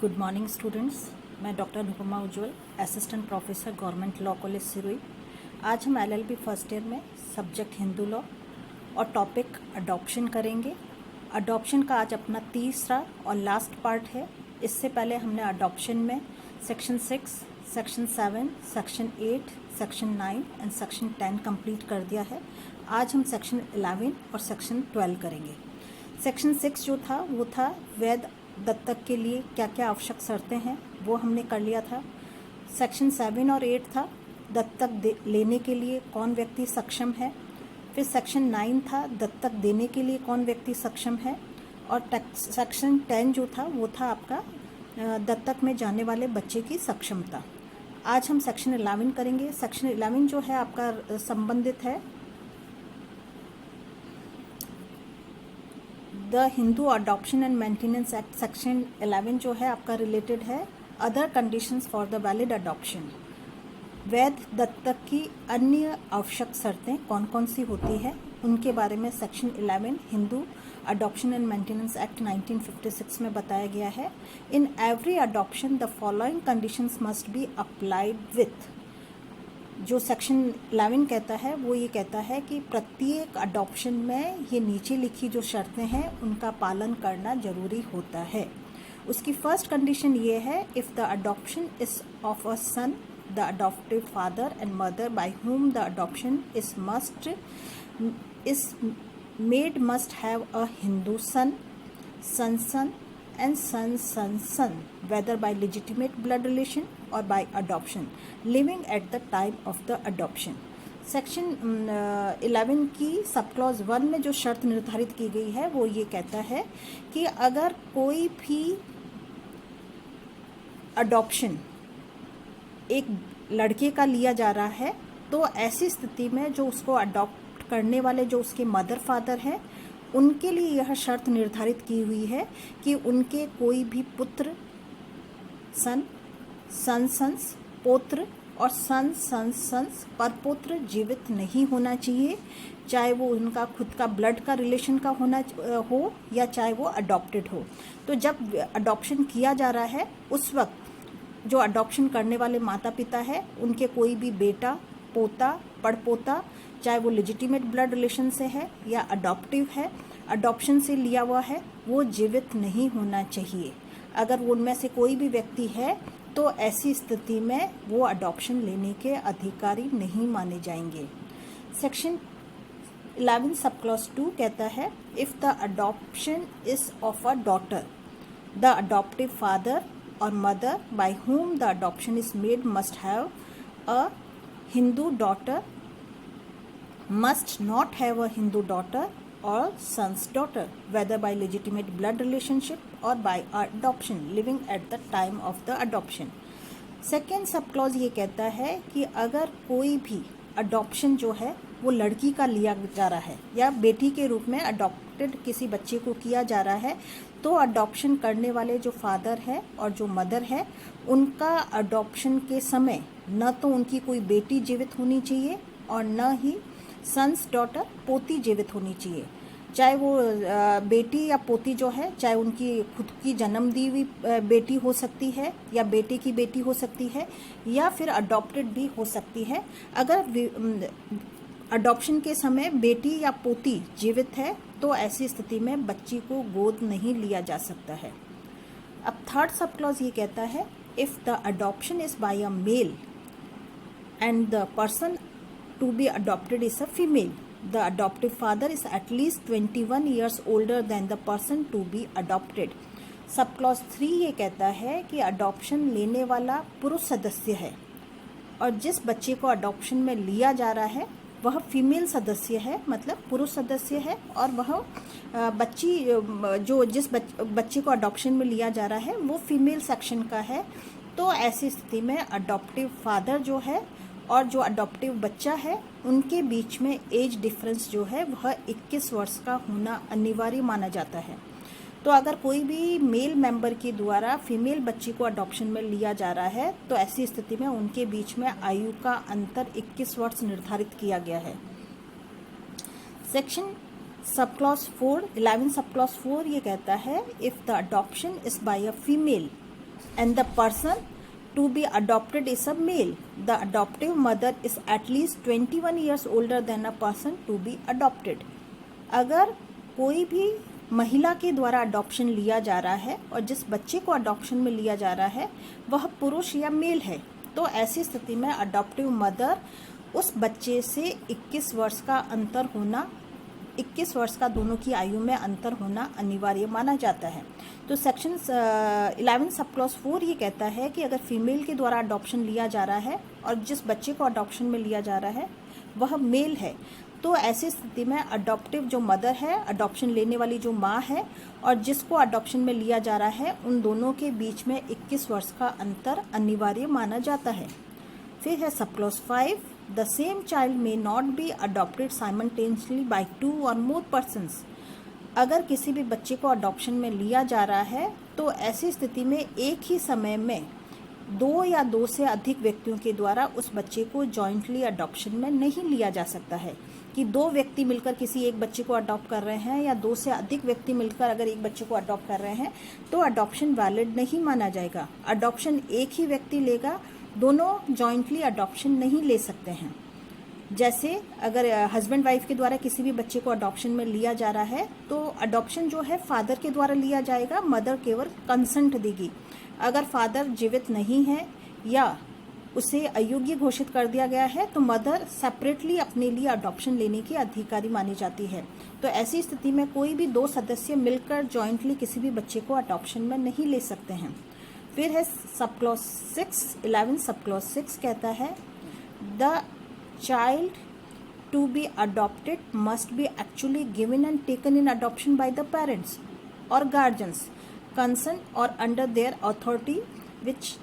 Good morning students. मैं doctor Anupama Ujjwal, assistant professor government law college Sirohi. आज हम एलएलबी फर्स्ट ईयर में सब्जेक्ट हिंदू लॉ और टॉपिक अडॉप्शन करेंगे। अडॉप्शन का आज अपना तीसरा और लास्ट पार्ट है। इससे पहले हमने अडॉप्शन में section 6, section 7, section 8, section 9 and section 10 complete कर दिया है। आज हम सेक्शन 11 और सेक्शन 12 करेंगे। सेक्शन 6 जो था वो था वैध दत्तक के लिए क्या क्या आवश्यक शर्तें हैं, वो हमने कर लिया था। सेक्शन 7 और 8 था दत्तक लेने के लिए कौन व्यक्ति सक्षम है। फिर सेक्शन 9 था दत्तक देने के लिए कौन व्यक्ति सक्षम है। और सेक्शन 10 जो था वो था आपका दत्तक में जाने वाले बच्चे की सक्षमता। आज हम सेक्शन 11 करेंगे। सेक्शन 11 जो है आपका संबंधित है the Hindu adoption and maintenance act. Section 11 जो है आपका रिलेटेड है other conditions for the valid adoption. वैध दत्तक की अन्य आवश्यक शर्तें कौन कौन सी होती है उनके बारे में section 11 Hindu adoption and maintenance act 1956 में बताया गया है। In every adoption the following conditions must be applied with. जो सेक्शन 11 कहता है वो ये कहता है कि प्रत्येक अडॉप्शन में ये नीचे लिखी जो शर्तें हैं उनका पालन करना जरूरी होता है। उसकी फर्स्ट कंडीशन ये है, if the adoption is of a son the adoptive father and mother by whom the adoption is made must have a Hindu son and son, whether by legitimate blood relation or by adoption, living at the time of the adoption. Section 11 की sub clause 1 में जो शर्त निर्धारित की गई है वो ये कहता है कि अगर कोई भी अडॉप्शन एक लड़के का लिया जा रहा है तो ऐसी स्थिति में जो उसको अडॉप्ट करने वाले जो उसके मदर फादर हैं उनके लिए यह शर्त निर्धारित की हुई है कि उनके कोई भी पुत्र, सन्स, पौत्र और सन्स परपौत्र जीवित नहीं होना चाहिए, चाहे वो उनका खुद का ब्लड का रिलेशन का होना हो या चाहे वो अडॉप्टेड हो। तो जब अडॉप्शन किया जा रहा है उस वक्त जो अडॉप्शन करने वाले माता पिता है उनके कोई भी बेटा, पोता, पड़पोता, चाहे वो लेजिटिमेट ब्लड रिलेशन से है या अडॉप्टिव है, अडॉप्शन से लिया हुआ है, वो जीवित नहीं होना चाहिए। अगर उनमें से कोई भी व्यक्ति है तो ऐसी स्थिति में वो अडॉप्शन लेने के अधिकारी नहीं माने जाएंगे। सेक्शन 11 सब क्लॉज 2 कहता है, if the adoption is of a daughter the adoptive father or mother by whom the adoption is made must have a Hindu daughter, must not have a Hindu daughter or son's daughter, whether by legitimate blood relationship or by adoption, living at the time of the adoption. Second sub clause ये कहता है कि अगर कोई भी adoption जो है वो लड़की का लिया जा रहा है या बेटी के रूप में अडॉप्टेड किसी बच्चे को किया जा रहा है तो अडॉप्शन करने वाले जो फादर है और जो मदर है उनका अडॉप्शन के समय न तो उनकी कोई बेटी जीवित होनी चाहिए और न ही सन्स डॉटर पोती जीवित होनी चाहिए। चाहे वो बेटी या पोती जो है चाहे उनकी खुद की जन्म दी हुई बेटी हो सकती है या बेटे की बेटी हो सकती है या फिर अडॉप्टेड भी हो सकती है। अगर अडॉप्शन के समय बेटी या पोती जीवित है तो ऐसी स्थिति में बच्ची को गोद नहीं लिया जा सकता है। अब थर्ड सब क्लॉज ये कहता है, if the adoption is by a male and the person to be adopted is a female, the adoptive father is at least 21 years older than the person to be adopted. Sub clause 3 ये कहता है कि adoption लेने वाला पुरुष सदस्य है और जिस बच्चे को अडॉप्शन में लिया जा रहा है वह फीमेल सदस्य है, मतलब पुरुष सदस्य है और वह बच्ची जो जिस बच्चे को अडॉप्शन में लिया जा रहा है वो फीमेल सेक्शन का है। तो ऐसी स्थिति में अडॉप्टिव फादर जो है और जो अडॉप्टिव बच्चा है उनके बीच में एज डिफरेंस जो है वह 21 वर्ष का होना अनिवार्य माना जाता है। तो अगर कोई भी मेल मेंबर के द्वारा फीमेल बच्ची को अडॉप्शन में लिया जा रहा है तो ऐसी स्थिति में उनके बीच में आयु का अंतर 21 वर्ष निर्धारित किया गया है। Section sub clause 4 11 sub clause 4 ये कहता है, if the adoption is by a female and the person to be adopted is a male, the adoptive mother is at least 21 years older than a person to be adopted. अगर कोई भी महिला के द्वारा adoption लिया जा रहा है और जिस बच्चे को अडॉप्शन में लिया जा रहा है वह पुरुष या मेल है, तो ऐसी स्थिति में अडॉप्टिव मदर उस बच्चे से 21 वर्ष का अंतर होना 21 वर्ष का दोनों की आयु में अंतर होना अनिवार्य माना जाता है। तो सेक्शन 11 सब क्लॉज 4 ये कहता है कि अगर फीमेल के द्वारा अडॉप्शन लिया जा रहा है और जिस बच्चे को अडॉप्शन में लिया जा रहा है वह मेल है, तो ऐसी स्थिति में अडॉप्टिव जो मदर है, अडॉप्शन लेने वाली जो माँ है और जिसको अडॉप्शन में लिया जा रहा है, उन दोनों के बीच में 21 वर्ष का अंतर अनिवार्य माना जाता है। फिर है sub clause 5, the same child may not be adopted simultaneously by 2 or more persons. अगर किसी भी बच्चे को अडॉप्शन में लिया जा रहा है तो ऐसी स्थिति में एक ही समय में 2 या 2 से अधिक व्यक्तियों के द्वारा उस बच्चे को जॉइंटली अडॉप्शन में नहीं लिया जा सकता है। कि 2 व्यक्ति मिलकर किसी एक बच्चे को अडॉप्ट कर रहे हैं या 2 से अधिक व्यक्ति मिलकर अगर एक बच्चे को अडॉप्ट कर रहे हैं तो अडॉप्शन वैलिड नहीं माना जाएगा। अडॉप्शन एक ही व्यक्ति लेगा, दोनों जॉइंटली अडॉप्शन नहीं ले सकते हैं। जैसे अगर हस्बैंड वाइफ के द्वारा किसी भी बच्चे को अडॉप्शन में लिया जा रहा है तो अडॉप्शन जो है फादर के द्वारा लिया जाएगा, मदर केवल कंसेंट देगी। अगर फादर जीवित नहीं है या उसे अयोग्य घोषित कर दिया गया है तो मदर सेपरेटली अपने लिए अडॉप्शन लेने की अधिकारी मानी जाती है। तो ऐसी स्थिति में कोई भी 2 सदस्य मिलकर जॉइंटली किसी भी बच्चे को अडॉप्शन में नहीं ले सकते हैं। फिर है सब क्लॉज 6, 11 सब क्लॉज 6 कहता है the child to be adopted must be actually given and taken in adoption by the parents or guardians concern or under their authority which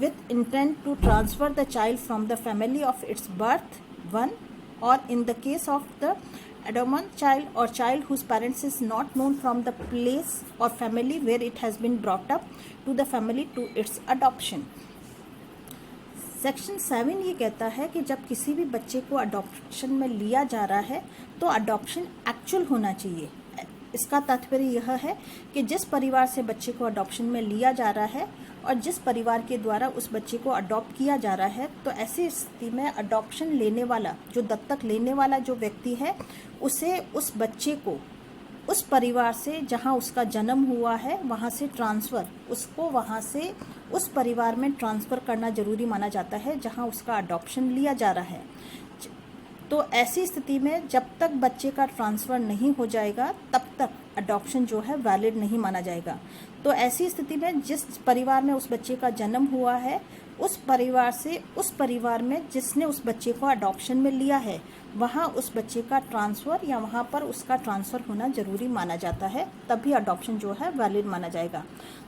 with intent to transfer the child from the family of its birth, one, or in the case of the adopted child or child whose parents is not known from the place or family where it has been brought up to the family to its adoption. Section 7 ये कहता है कि जब किसी भी बच्चे को adoption में लिया जा रहा है तो अडॉप्शन एक्चुअल होना चाहिए। इसका तात्पर्य यह है कि जिस परिवार से बच्चे को अडॉप्शन में लिया जा रहा है और जिस परिवार के द्वारा उस बच्चे को अडॉप्ट किया जा रहा है, तो ऐसी स्थिति में अडॉप्शन लेने वाला जो दत्तक लेने वाला जो व्यक्ति है उसे उस बच्चे को उस परिवार से जहां उसका जन्म हुआ है वहां से ट्रांसफ़र, उसको वहां से उस परिवार में ट्रांसफ़र करना जरूरी माना जाता है जहां उसका अडॉप्शन लिया जा रहा है। तो ऐसी स्थिति में जब तक बच्चे का ट्रांसफ़र नहीं हो जाएगा तब तक अडॉप्शन जो है वैलिड नहीं माना जाएगा। तो ऐसी स्थिति में जिस परिवार में उस बच्चे का जन्म हुआ है उस परिवार से उस परिवार में जिसने उस बच्चे को अडॉप्शन में लिया है वहाँ उस बच्चे का ट्रांसफ़र या वहाँ पर उसका ट्रांसफ़र होना ज़रूरी माना जाता है, तभी अडॉप्शन जो है वैलिड माना जाएगा।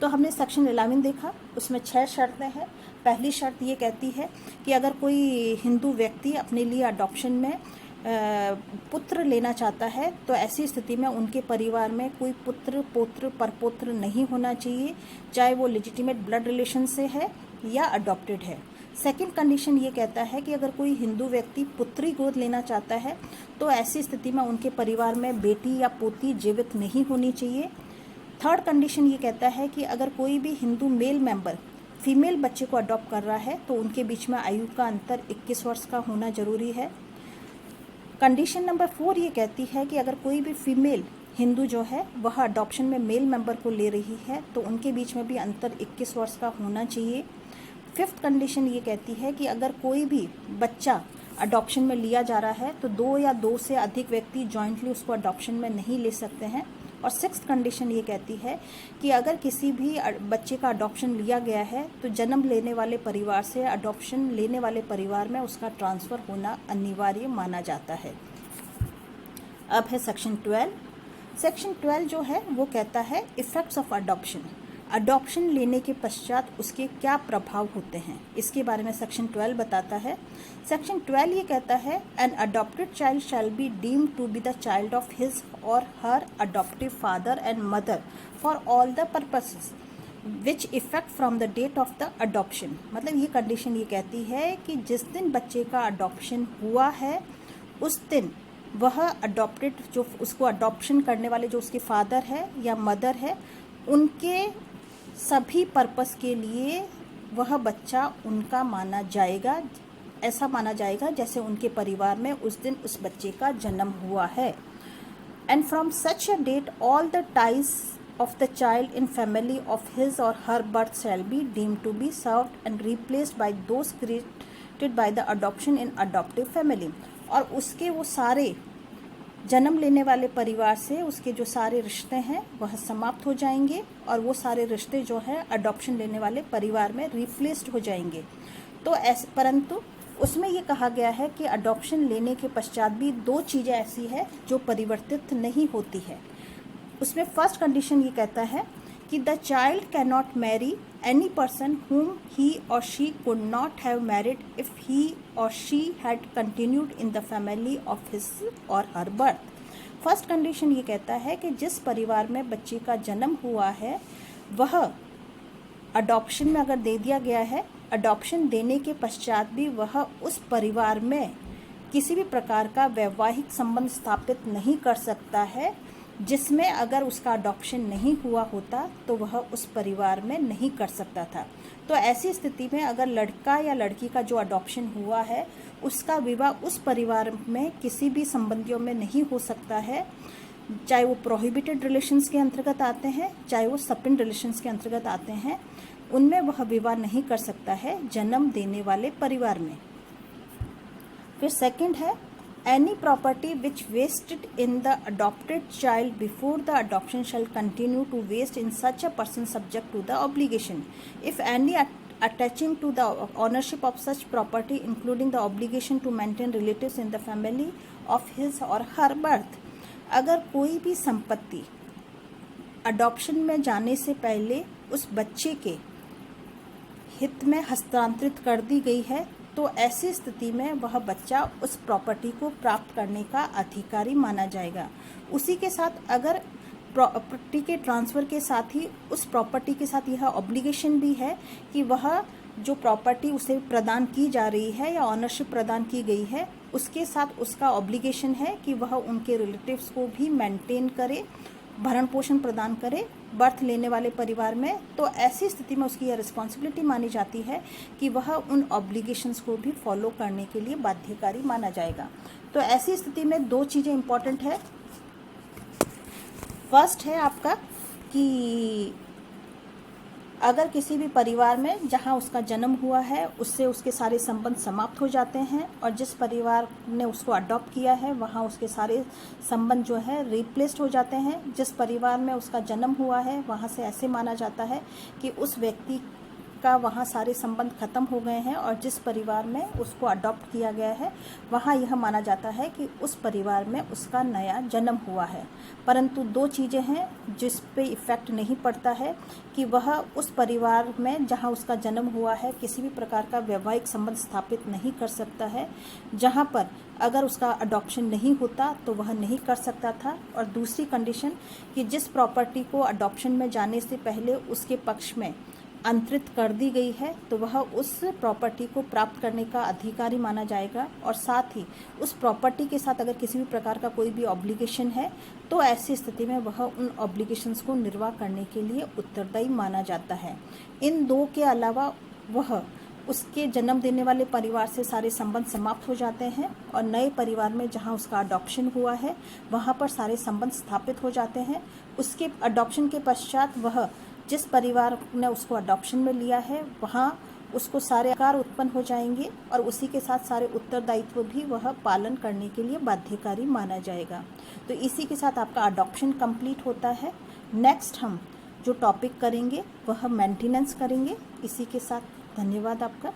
तो हमने सेक्शन 11 देखा, उसमें 6 शर्तें हैं। पहली शर्त ये कहती है कि अगर कोई हिंदू व्यक्ति अपने लिए अडॉप्शन में पुत्र लेना चाहता है तो ऐसी स्थिति में उनके परिवार में कोई पुत्र, पौत्र, परपौत्र नहीं होना चाहिए, चाहे वो लेजिटिमेट ब्लड रिलेशन से है या अडॉप्टेड है। सेकंड कंडीशन ये कहता है कि अगर कोई हिंदू व्यक्ति पुत्री गोद लेना चाहता है तो ऐसी स्थिति में उनके परिवार में बेटी या पोती जीवित नहीं होनी चाहिए। थर्ड कंडीशन ये कहता है कि अगर कोई भी हिंदू मेल मेंबर फीमेल बच्चे को अडॉप्ट कर रहा है तो उनके बीच में आयु का अंतर 21 वर्ष का होना जरूरी है। कंडीशन नंबर 4 ये कहती है कि अगर कोई भी फीमेल हिंदू जो है वह अडॉप्शन में मेल मेंबर को ले रही है तो उनके बीच में भी अंतर 21 वर्ष का होना चाहिए। फिफ्थ कंडीशन ये कहती है कि अगर कोई भी बच्चा अडॉप्शन में लिया जा रहा है तो 2 या 2 से अधिक व्यक्ति जॉइंटली उसको अडॉप्शन में नहीं ले सकते हैं। और सिक्स्थ कंडीशन ये कहती है कि अगर किसी भी बच्चे का अडॉप्शन लिया गया है तो जन्म लेने वाले परिवार से अडॉप्शन लेने वाले परिवार में उसका ट्रांसफ़र होना अनिवार्य माना जाता है। अब है सेक्शन 12। सेक्शन 12 जो है वो कहता है इफ़ेक्ट्स ऑफ अडॉप्शन। अडॉप्शन लेने के पश्चात उसके क्या प्रभाव होते हैं, इसके बारे में सेक्शन 12 बताता है। सेक्शन 12 ये कहता है an adopted child shall be deemed to be the child of his or her adoptive father and mother for all the purposes which effect from the date of the adoption. मतलब ये condition ये कहती है कि जिस दिन बच्चे का अडॉप्शन हुआ है उस दिन वह अडॉप्टेड जो उसको अडॉप्शन करने वाले जो उसके फादर है या मदर है उनके सभी पर्पस के लिए वह बच्चा उनका माना जाएगा, ऐसा माना जाएगा जैसे उनके परिवार में उस दिन उस बच्चे का जन्म हुआ है। And from such a date all the ties of the child in family of his or her birth shall be deemed to be served and replaced by those created by the adoption in adoptive family। और उसके वो सारे जन्म लेने वाले परिवार से उसके जो सारे रिश्ते हैं वह समाप्त हो जाएंगे और वो सारे रिश्ते जो है अडॉप्शन लेने वाले परिवार में रिप्लेस्ड हो जाएंगे। तो ऐसे, परंतु उसमें ये कहा गया है कि अडॉप्शन लेने के पश्चात भी दो चीज़ें ऐसी है जो परिवर्तित नहीं होती है। उसमें फर्स्ट कंडीशन ये कहता है कि the child can not marry any person whom he or she could not have married if he or she had continued in the family of his or her birth। First condition ये कहता है कि जिस परिवार में बच्चे का जन्म हुआ है वह अडॉप्शन में अगर दे दिया गया है, अडॉप्शन देने के पश्चात भी वह उस परिवार में किसी भी प्रकार का वैवाहिक संबंध स्थापित नहीं कर सकता है, जिसमें अगर उसका अडॉप्शन नहीं हुआ होता तो वह उस परिवार में नहीं कर सकता था। तो ऐसी स्थिति में अगर लड़का या लड़की का जो अडॉप्शन हुआ है उसका विवाह उस परिवार में किसी भी संबंधियों में नहीं हो सकता है, चाहे वो प्रोहिबिटेड रिलेशंस के अंतर्गत आते हैं चाहे वो सपिन रिलेशंस के अंतर्गत आते हैं, उनमें वह विवाह नहीं कर सकता है जन्म देने वाले परिवार में। फिर सेकंड है any property which wasted in the adopted child before the adoption shall continue to waste in such a person subject to the obligation if any attaching to the ownership of such property including the obligation to maintain relatives in the family of his or her birth। अगर कोई भी संपत्ति adoption में जाने से पहले उस बच्चे के हित में हस्तांतरित कर दी गई है तो ऐसी स्थिति में वह बच्चा उस प्रॉपर्टी को प्राप्त करने का अधिकारी माना जाएगा। उसी के साथ अगर प्रॉपर्टी के ट्रांसफ़र के साथ ही उस प्रॉपर्टी के साथ यह ऑब्लिगेशन भी है कि वह जो प्रॉपर्टी उसे प्रदान की जा रही है या ऑनरशिप प्रदान की गई है उसके साथ उसका ऑब्लिगेशन है कि वह उनके रिलेटिव्स को भी मेंटेन करे, भरण पोषण प्रदान करे बर्थ लेने वाले परिवार में। तो ऐसी स्थिति में उसकी यह रिस्पॉन्सिबिलिटी मानी जाती है कि वह उन ऑब्लिगेशंस को भी फॉलो करने के लिए बाध्यकारी माना जाएगा। तो ऐसी स्थिति में दो चीज़ें इम्पॉर्टेंट है। फर्स्ट है आपका कि अगर किसी भी परिवार में जहां उसका जन्म हुआ है उससे उसके सारे संबंध समाप्त हो जाते हैं और जिस परिवार ने उसको अडॉप्ट किया है वहां उसके सारे संबंध जो है रिप्लेस्ड हो जाते हैं। जिस परिवार में उसका जन्म हुआ है वहां से ऐसे माना जाता है कि उस व्यक्ति का वहाँ सारे संबंध खत्म हो गए हैं और जिस परिवार में उसको अडॉप्ट किया गया है वहाँ यह माना जाता है कि उस परिवार में उसका नया जन्म हुआ है। परंतु दो चीज़ें हैं जिस पे इफ़ेक्ट नहीं पड़ता है कि वह उस परिवार में जहाँ उसका जन्म हुआ है किसी भी प्रकार का वैवाहिक संबंध स्थापित नहीं कर सकता है, जहाँ पर अगर उसका अडॉप्शन नहीं होता तो वह नहीं कर सकता था। और दूसरी कंडीशन कि जिस प्रॉपर्टी को अडॉप्शन में जाने से पहले उसके पक्ष में अंतरित कर दी गई है तो वह उस प्रॉपर्टी को प्राप्त करने का अधिकारी माना जाएगा और साथ ही उस प्रॉपर्टी के साथ अगर किसी भी प्रकार का कोई भी ऑब्लिगेशन है तो ऐसी स्थिति में वह उन ऑब्लिगेशंस को निर्वाह करने के लिए उत्तरदायी माना जाता है। इन दो के अलावा वह उसके जन्म देने वाले परिवार से सारे संबंध समाप्त हो जाते हैं और नए परिवार में जहां उसका अडॉप्शन हुआ है वहां पर सारे संबंध स्थापित हो जाते हैं। उसके अडॉप्शन के पश्चात वह जिस परिवार ने उसको अडॉप्शन में लिया है वहाँ उसको सारे अधिकार उत्पन्न हो जाएंगे और उसी के साथ सारे उत्तरदायित्व भी वह पालन करने के लिए बाध्यकारी माना जाएगा। तो इसी के साथ आपका अडॉप्शन कंप्लीट होता है। नेक्स्ट हम जो टॉपिक करेंगे वह मेंटेनेंस करेंगे। इसी के साथ धन्यवाद आपका।